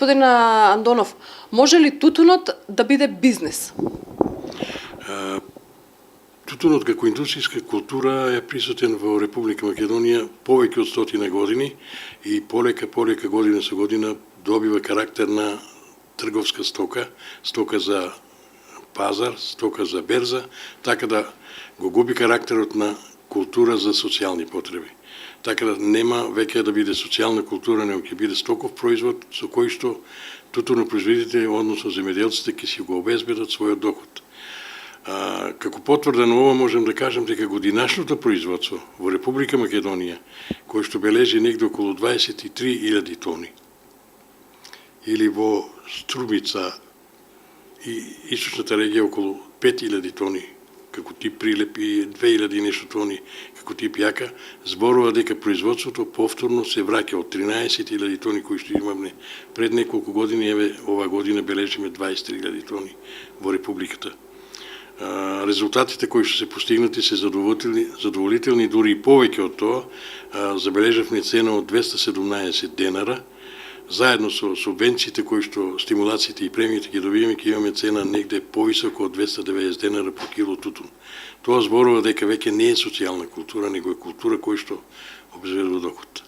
Господин Андонов, може ли тутунот да биде бизнес? Тутунот како индустријска култура е присутен во Република Македонија повеќе од 100 години и полека година со година добива карактер на трговска стока, стока за пазар, стока за берза, така да го губи карактерот на култура за социјални потреби. Така да нема веќе да биде социјална култура, него ќе биде стоков производ со кој што тутунопроизводителите, односно земјоделците, ќе си го обезбедат својот доход. Како потврда на ова можем да кажем дека годинашното производство во Република Македонија, кој што бележи негде околу 23.000 тони, или во Струмица и источната регија околу 5.000 тони, како тип Прилеп и 2.000 нешто тони како тип Јака, зборува дека производството повторно се враќа од 13.000 тони кои што имаме пред неколку години, еве ова година бележиме 23.000 тони во Републиката. Резултатите кои што се постигнати се задоволителни, дури и повеќе од тоа. Забележавме цена од 217 денара, заедно со субвенциите кои што стимулациите и премиите ги добиваме, ќе имаме цена негде повисоко од 290 денара по кило тутун. Тоа зборува дека веќе не е социјална култура, него е култура кој што обезбедува доход.